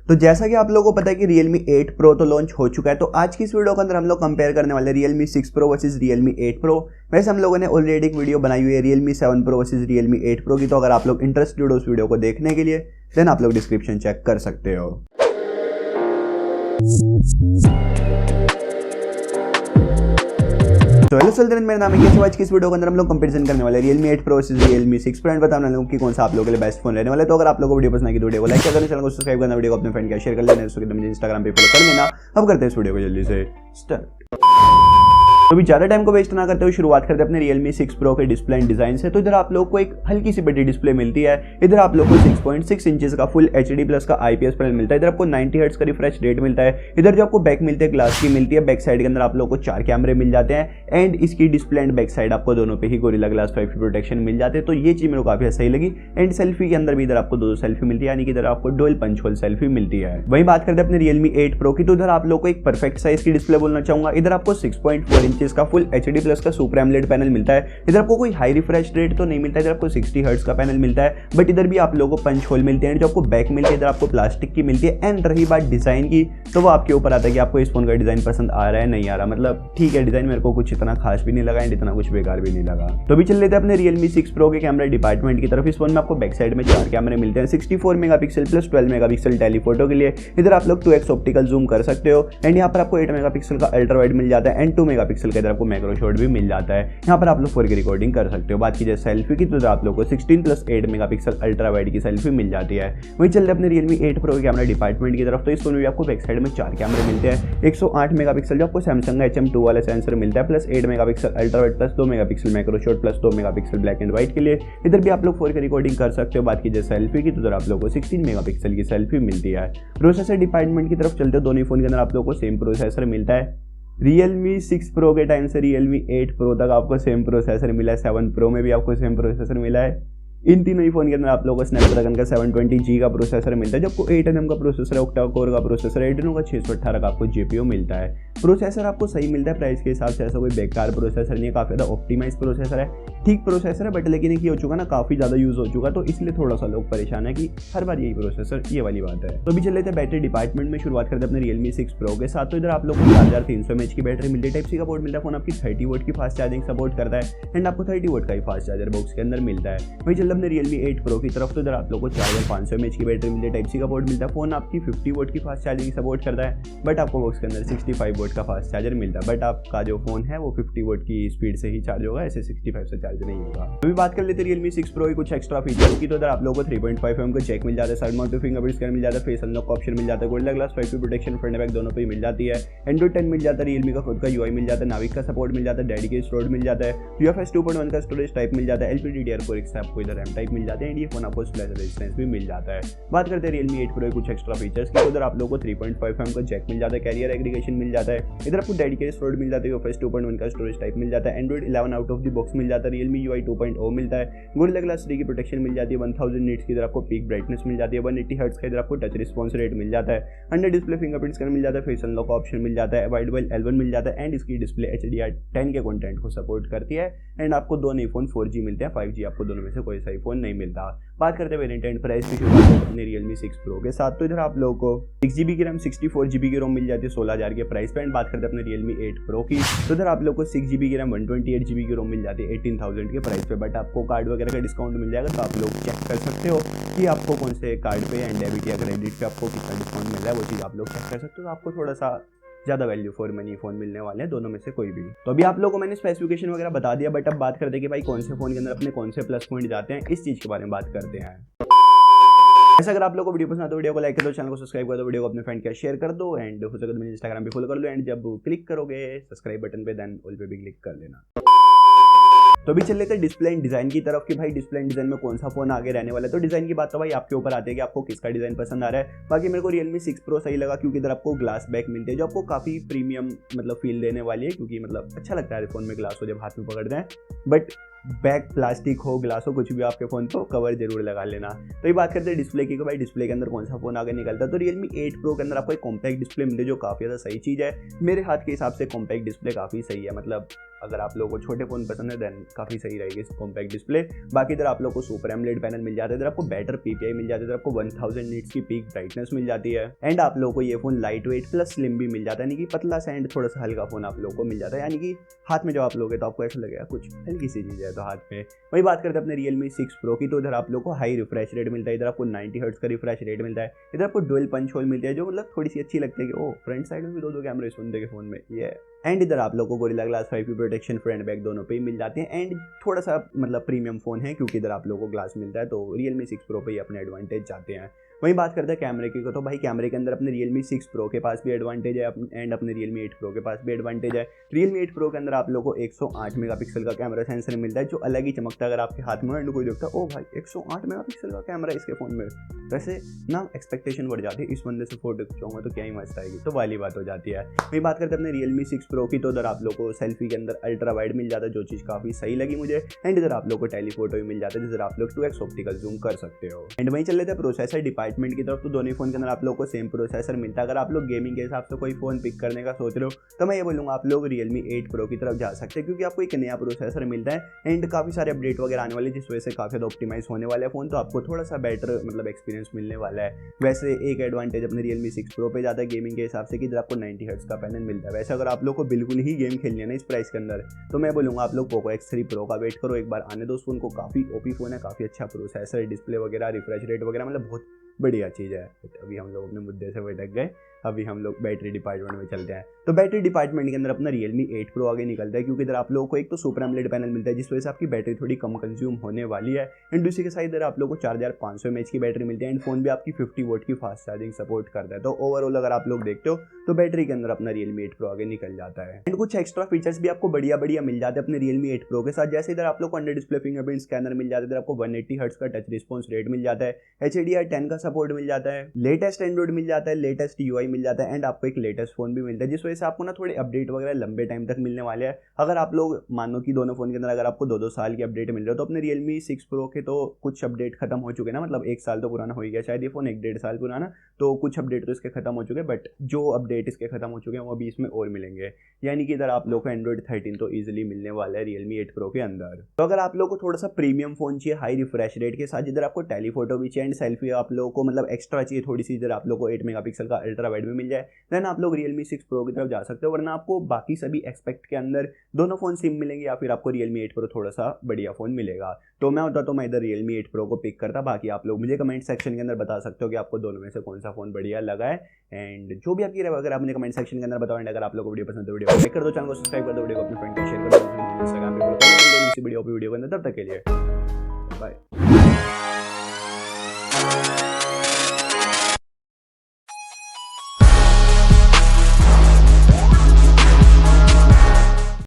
तो जैसा कि आप लोगों को पता है कि Realme 8 Pro तो लॉन्च हो चुका है, तो आज की इस वीडियो के अंदर हम लोग कंपेयर करने वाले Realme 6 Pro versus Realme 8 Pro। वैसे हम लोगों ने ऑलरेडी एक वीडियो बनाई हुई है Realme 7 Pro versus Realme 8 Pro की, तो अगर आप लोग इंटरेस्टेड हो उस वीडियो को देखने के लिए देन आप लोग डिस्क्रिप्शन चेक कर सकते हो। तो हेलो चलते मेरा नाम है आज की इस वीडियो के अंदर हम लोग कंपैरिजन करने वाले Realme 8 Pro versus Realme 6 Pro and बताने वाले कि कौन सा आप लोगों के लिए बेस्ट फोन रहने वाला है। तो अगर आप लोगों को वीडियो पसंद आई तो वीडियो को लाइक करना, चैनल को सब्सक्राइब करना, वीडियो को अपने फ्रेंड के शेयर कर लेना, मुझे इंस्टाग्राम पे फॉलो कर लेना। अब करते हैं इस वीडियो को जल्दी से स्टार्ट। तो अभी ज़्यादा टाइम को वेस्ट ना करते हुए शुरुआत करते हैं अपने Realme 6 Pro के डिस्प्ले एंड डिजाइन से। तो इधर आप लोग को एक हल्की सी बड़ी डिस्प्ले मिलती है। इधर आप लोग को 6.6 इंचेस का फुल HD प्लस का IPS पैनल मिलता है। इधर आपको 90 हर्ट्ज का रिफ्रेश रेट मिलता है। इधर जो आपको बैक मिलती है ग्लास की मिलती है। बैक साइड के अंदर आप लोग को 4 कैमरे मिल जाते हैं एंड इसकी डिस्प्ले एंड बैक साइड आपको दोनों पे ही गोरिल्ला ग्लास 5 की प्रोटेक्शन मिल जाते हैं। तो ये चीज मेरे को काफी सही लगी। एंड सेल्फी के अंदर भी इधर आपको 2 सेल्फी मिलती है, यानी कि इधर आपको डुअल पंच होल सेल्फी मिलती है। वहीं बात करते हैं अपने Realme 8 Pro की, तो इधर आप लोग को एक परफेक्ट साइज की डिस्प्ले बोलना चाहूंगा। इधर आपको 6.4 इंचेस का फुल HD प्लस का सुपर एमोलेड पैनल मिलता है। इधर आपको कोई हाई रिफ्रेश रेट तो नहीं मिलता है, इधर आपको 60 हर्ट्ज का पैनल मिलता है, बट इधर भी आप लोगों को पंच होल मिलते हैं। जो आपको बैक मिलती है इधर आपको प्लास्टिक की मिलती है। एंड रही बात डिजाइन की, तो वो आपके ऊपर आता है कि आपको इस फोन का डिजाइन पसंद आ रहा है नहीं आ रहा। मतलब ठीक है, डिजाइन मेरे को कुछ इतना खास भी नहीं लगा एंड इतना कुछ बेकार भी नहीं लगा। तो अभी चल लेते हैं अपने Realme 6 Pro के कैमरा डिपार्टमेंट की तरफ। इस फोन में आपको बैक साइड में 4 कैमरे मिलते हैं, 64 मेगापिक्सल प्लस 12 मेगापिक्सल टेलीफोटो के लिए। इधर आप लोग 2x ऑप्टिकल जूम कर सकते हो एंड यहाँ पर आपको 8 मेगापिक्सल का अल्ट्रा वाइड मिल जाता है एंड 2 मेगापिक्सल का इधर आपको मैक्रो शॉट भी मिल जाता है। यहाँ पर आप लोग 4K रिकॉर्डिंग कर सकते हो। बात कीजिए सेल्फी की, तो आप लोग को 16 प्लस 8 मेगापिक्सल अल्ट्रा वाइड की सेल्फी मिल जाती है। वहीं चलते अपने Realme 8 Pro के कैमरा डिपार्टमेंट की तरफ। तो इस फोन में आपको बैक साइड में 4 कैमरे मिलते हैं, 108 मेगापिक्सल जो आपको सैमसंग का HM2 वाला सेंसर मिलता है, plus 8 megapixel ultra wide plus 2 megapixel macro shot plus 2 megapixel black and white के लिए। इधर भी आप लोग 4K रिकॉर्डिंग कर सकते हो। बात कीजिए सेल्फी की, तो इधर आप लोग को 16 मेगापिक्सल की सेल्फी मिलती है। प्रोसेसर डिपार्टमेंट की तरफ चलते हो, दोनों फोन के अंदर आप लोग को सेम प्रोसेसर मिलता है। Realme 6 Pro के टाइम से Realme 8 Pro तक आपको सेम प्रोसेसर मिला है, 7 Pro में भी आपको सेम प्रोसेसर मिला है। इन तीनों ही फोन के अंदर आप लोगों को स्नैपड्रैगन का 720G का प्रोसेसर मिलता है, जो आपको 8nm का प्रोसेसर है, ऑक्टा कोर का प्रोसेसर है, एड्रेनो का 618 का आपको GPU मिलता है। प्रोसेसर आपको सही मिलता है प्राइस के हिसाब से, ऐसा कोई बेकार प्रोसेसर नहीं है, काफ़ी ज़्यादा ऑप्टिमाइज प्रोसेसर है, ठीक प्रोसेसर है, बट लेकिन ये हो चुका ना काफ़ी ज़्यादा यूज़ हो चुका, तो इसलिए थोड़ा सा लोग परेशान है कि हर बार यही प्रोसेसर, ये वाली बात है। तो अभी चल लेते हैं बैटरी डिपार्टमेंट में। शुरुआत करते हैं अपने Realme 6 Pro के साथ। तो इधर आप लोग को 4300 mAh की बैटरी मिलती है, टाइप सी का पोर्ट मिलता है, फोन आपकी 30 वोट की फास्ट चार्जिंग सपोर्ट करता है एंड आपको 30 वोट का ही फास्ट चार्जर बॉक्स के अंदर मिलता है। वहीं चल अपने Realme 8 Pro की तरफ। तो इधर आप लोग को 4500 mAh की बैटरी मिलती है, टाइप सी का पोर्ट मिलता है, फोन आपकी 50 वोट की फास्ट चार्जिंग सपोर्ट करता है, बट आपको बॉक्स के अंदर 65 वोट का फास्ट चार्जर मिलता है। बट आपका जो फोन है वो 50 वोट की स्पीड से ही चार्ज होगा, ऐसे 65 से चार्ज नहीं होगा। अभी बात कर लेते हैं Realme 6 Pro की कुछ एक्स्ट्रा फीचर्स की। तो इधर आप लोगों को 3.5mm का जैक मिल जाता है, साइड माउंटेड फिंगरप्रिंट स्कैनर मिल जाता है, फेस अनलॉक ऑप्शन मिल जाता है, गोरिल्ला ग्लास 5 की प्रोटेक्शन फ्रंट बैक दोनों पे ही मिल जाती है, एंड्रॉइड 10 मिल जाता है, Realme का खुद का UI मिल जाता है, नाविक का सपोर्ट मिल जाता है, डेडिकेटेड स्टोरेज मिल जाता है, UFS 2.1 का स्टोरेज टाइप मिल जाता है, LPDDR4X से आपको इधर RAM टाइप मिल जाते हैं एंड ये फोन आपको स्प्लैश रेजिस्टेंस भी मिल जाता है। बात करते हैं Realme 8 Pro के कुछ एक्स्ट्रा फीचर्स की। तो उधर आप लोगों को 3.5mm का जैक मिल जाता है, कैरियर एग्रीगेशन मिल जाता है, इधर आपको डेडिकेटेड स्टोरेज मिल जाता है, UFS 2.1 का स्टोरेज टाइप मिल जाता है, Android 11 out of the box मिल जाता है, Realme UI 2.0 मिलता है, गोरिल्ला ग्लास 3 की प्रोटेक्शन मिल जाती है, 1000 निट्स की इधर आपको पीक ब्राइटनेस मिल जाती है, 180 हर्ट्ज का इधर आपको टच रिस्पॉन्स रेट मिल जाता है, अंडर डिस्प्ले फिंगरप्रिंट स्कैनर मिल जाता है, फेस अनलॉक ऑप्शन मिल जाता है, वाइड वाइड L1 मिल जाता है एंड इसकी डिस्प्ले HDR10 के कंटेंट को सपोर्ट करती है एंड आपको दो नए फोन 4G मिलते हैं, 5G आपको दोनों में से कोई सही फोन नहीं मिलता। बात करते हैं वेरिएंट एंड प्राइस की शुरुआत करते अपने Realme 6 Pro के साथ। तो इधर आप लोगों को 6GB की रैम 64GB की रोम मिल जाती है 16000 के प्राइस पे। एंड बात करते हैं अपने Realme 8 Pro की। तो इधर आप लोग को 6GB की रैम 128GB की रोम मिल जाती है 18000 के प्राइस पे, बट आपको कार्ड वगैरह का डिस्काउंट मिल जाएगा, तो आप लोग चेक कर सकते हो कि आपको कौन से कार्ड पे एंड डेबिट या क्रेडिट पे आपको कितना डिस्काउंट मिल रहा है, वो चीज़ आप लोग चेक कर सकते हो। तो आपको थोड़ा सा ज़्यादा वैल्यू फॉर मनी फोन मिलने वाले हैं, दोनों में से कोई भी। तो अभी आप लोगों को मैंने स्पेसिफिकेशन वगैरह बता दिया, बट अब बात करते हैं कि भाई कौन से फोन के अंदर अपने कौन से प्लस पॉइंट जाते हैं, इस चीज़ के बारे में बात करते हैं। ऐसा अगर आप लोगों को वीडियो पसंद आता है, वीडियो को लाइक कर दो, चैनल को सब्सक्राइब कर दो, वीडियो को अपने फ्रेंड के शेयर कर दो एंड हो सके तो मुझे इंस्टाग्राम पे फॉलो कर लो एंड जब क्लिक करोगे सब्सक्राइब बटन पे देन ऑल पे भी क्लिक कर लेना। तो अभी चल लेते हैं डिस्प्ले एंड डिजाइन की तरफ कि भाई डिस्प्ले एंड डिजाइन में कौन सा फोन आगे रहने वाला है। तो डिजाइन की बात तो भाई आपके ऊपर आती है कि आपको किसका डिजाइन पसंद आ रहा है। बाकी मेरे को Realme 6 Pro सही लगा क्योंकि इधर आपको ग्लास बैक मिलते हैं, जो आपको काफी प्रीमियम मतलब फील देने वाली है, क्योंकि मतलब अच्छा लगता है फोन में ग्लास हो जब हाथ में पकड़ते हैं, बट बैक प्लास्टिक हो ग्लास हो कुछ भी आपके फोन को कवर जरूर लगा लेना। तो ये बात करते हैं डिस्प्ले की, भाई डिस्प्ले के अंदर कौन सा फोन आगे निकलता है। तो Realme 8 Pro के अंदर आपको एक कॉम्पैक्ट डिस्प्ले मिलती है जो काफी ज्यादा सही चीज है। मेरे हाथ के हिसाब से कॉम्पैक्ट डिस्प्ले काफी सही है, मतलब अगर आप लोगों को छोटे फ़ोन पसंद है देन काफ़ी सही रहेगी कॉम्पैक्ट डिस्प्ले। बाकी इधर आप लोग को सुपर एमोलेड पैनल मिल जाता है, इधर आपको बेटर पीपीआई मिल जाता है, इधर आपको 1000 नीट्स की पीक ब्राइटनेस मिल जाती है। एंड आप लोगों को ये phone light weight plus slim भी मिल जाता है, यानी कि पतला सा एंड थोड़ा सा हल्का फ़ोन आप लोगों को मिल जाता है, यानी कि हाथ में जब आप लोगे तो आपको ऐसा लगेगा कुछ हल्की सी चीज़ है तो हाथ में। वही बात करते हैं अपने Realme 6 Pro की, तो इधर आप लोग को हाई रिफ्रेश रेट मिलता है, इधर आपको 90 हर्ट्ज का रिफ्रेश रेट मिलता है, इधर आपको डुअल पंच होल मिलती है जो मतलब थोड़ी सी अच्छी लगती है कि ओ फ्रंट साइड में भी दो कैमरे इस बंदे के फ़ोन में ये। एंड इधर आप लोग को गोरिल्ला ग्लास 5 की प्रोटेक्शन फ्रंट बैक दोनों पे ही मिल जाते हैं। एंड थोड़ा सा मतलब प्रीमियम फ़ोन है क्योंकि इधर आप लोगों को ग्लास मिलता है, तो Realme 6 Pro पे ही अपने एडवांटेज जाते हैं। वहीं बात करते हैं कैमरे की, तो भाई कैमरे के अंदर अपने Realme 6 Pro के पास भी एडवांटेज है एंड अपने Realme 8 Pro के पास भी एडवांटेज है। Realme 8 Pro के अंदर आप लोग को 108 मेगापिक्सल का कैमरा सेंसर मिलता है जो अलग ही चमकता है। अगर आपके हाथ में एंड कोई देखता है ओ भाई 108 मेगापिक्सल का कैमरा इसके फ़ोन में, वैसे ना एक्सपेक्टेशन बढ़ जाती है, इस बंदे से फोटो खिंचाऊंगा तो क्या ही मस्त आएगी, तो वाली बात हो जाती है। वही बात करते हैं अपने Realme 6 Pro की, तो इधर आप लोग को सेल्फी के अंदर अल्ट्रा वाइड मिल जाता है जो चीज़ काफ़ी सही लगी मुझे। एंड इधर आप लोग को टेलीफोटो भी मिल जाता है जिधर आप लोग 2x ऑप्टिकल जूम कर सकते हो। एंड वहीं चल लेते हैं प्रोसेसर डिपार्टमेंट की तरफ, तो दोनों फोन के अंदर आप लोग को सेम प्रोसेसर मिलता है। अगर आप लोग गेमिंग के हिसाब से कोई फ़ोन पिक करने का सोच रहे हो तो मैं ये बोलूँगा आप लोग Realme 8 Pro की तरफ जा सकते हैं क्योंकि आपको एक नया प्रोसेसर मिलता है एंड काफ़ी सारे अपडेट वगैरह आने वाले जिस वजह से काफ़ी ज़्यादा ऑप्टिमाइज होने वाले फ़ोन, तो आपको थोड़ा सा बेटर मतलब एक्सपीरियंस मिलने वाला है। वैसे एक एडवांटेज अपने Realme 6 Pro पे जाता है गेमिंग के हिसाब से कि इधर आपको 90 हर्ट्ज का पैनल मिलता है। वैसे अगर आप लोग को बिल्कुल ही गेम खेलनी है ना इस प्राइस के अंदर तो मैं बोलूँगा आप लोग Poco X3 Pro का वेट करो, एक बार आने दो उस फोन को, काफ़ी ओपी फ़ोन है, काफ़ी अच्छा प्रोसेसर, डिस्प्ले वगैरह, रिफ्रेश रेट वगैरह मतलब बहुत बढ़िया चीज़ है। अभी हम लोग अपने मुद्दे से भटक गए, अभी हम लोग बैटरी डिपार्टमेंट में चलते हैं। तो बैटरी डिपार्टमेंट के अंदर अपना Realme 8 Pro आगे निकलता है क्योंकि इधर आप लोगों को एक तो सुपर एमोलेड पैनल मिलता है जिस वजह से आपकी बैटरी थोड़ी कम कंज्यूम होने वाली है। एंड दूसरी के साथ इधर आप लोगों को 4500 mAh की बैटरी मिलती है एंड फोन भी आपकी 50 वोट की फास्ट चार्जिंग सपोर्ट करता है। तो ओवरऑल अगर आप लोग देखते हो तो बैटरी के अंदर अपना Realme 8 Pro आगे निकल जाता है। एंड कुछ एक्स्ट्रा फीचर्स भी आपको बढ़िया मिल जाते हैं अपने Realme 8 Pro के साथ, जैसे इधर आप लोग को अंडर डिस्प्ले फिंगरप्रिंट स्कैनर मिल जाता है, इधर आपको 180 हर्ट्ज का टच रिस्पॉन्स रेट मिल जाता है, HDR10 का सपोर्ट मिल जाता है, लेटेस्ट एंड्रॉइड मिल जाता है, लेटेस्ट UI मिल जाता है एंड आपको एक लेटेस्ट फोन भी मिलता है जिस वजह से आपको ना थोड़े अपडेट वगैरह लंबे टाइम तक मिलने वाले हैं। अगर आप लोग मानो कि दोनों फोन के अंदर अगर आपको 2-2 साल की अपडेट मिल रहे हो तो अपने Realme 6 Pro के तो कुछ अपडेट खत्म हो चुके ना, मतलब 1 साल तो पुराना हो ही गया शायद ये फोन, 1-1.5 साल पुराना, तो कुछ अपडेट तो इसके खत्म हो चुके हैं, बट जो अपडेट इसके खत्म हो चुके हैं वो अभी इसमें और मिलेंगे, यानी कि इधर आप लोग को Android 13 तो ईजिली मिलने वाला है Realme 8 Pro के अंदर। तो अगर आप लोग को थोड़ा सा प्रीमियम फोन चाहिए हाई रिफ्रेश रेट के साथ, इधर आपको टेलीफोटो भी चाहिए एंड सेल्फी आप लोगों को मतलब एक्स्ट्रा चाहिए थोड़ी सी, इधर आप लोग को 8 मेगापिक्सल का अल्ट्रा वाइड भी मिल जाए, देन आप लोग Realme 6 Pro की तरफ जा सकते हो। वरना आपको बाकी सभी एक्सपेक्ट के अंदर दोनों फोन सिम मिलेंगे या फिर आपको Realme 8 Pro थोड़ा सा बढ़िया फोन मिलेगा। तो मैं होता तो मैं इधर Realme 8 Pro को पिक करता। बाकी आप लोग मुझे कमेंट सेक्शन के अंदर बता सकते हो कि आपको दोनों में से कौन सा फोन बढ़िया लगा है एंड जो भी आपकी राय अगर आप मुझे कमेंट सेक्शन के अंदर बताओ। एंड अगर आप लोग को वीडियो पसंद है वीडियो को लाइक कर दो, चैनल को सब्सक्राइब कर दो, वीडियो को अपने फ्रेंड को शेयर कर दो, इंस्टाग्राम पे फॉलो कर दो। वीडियो के अंदर तब तक के लिए बाय।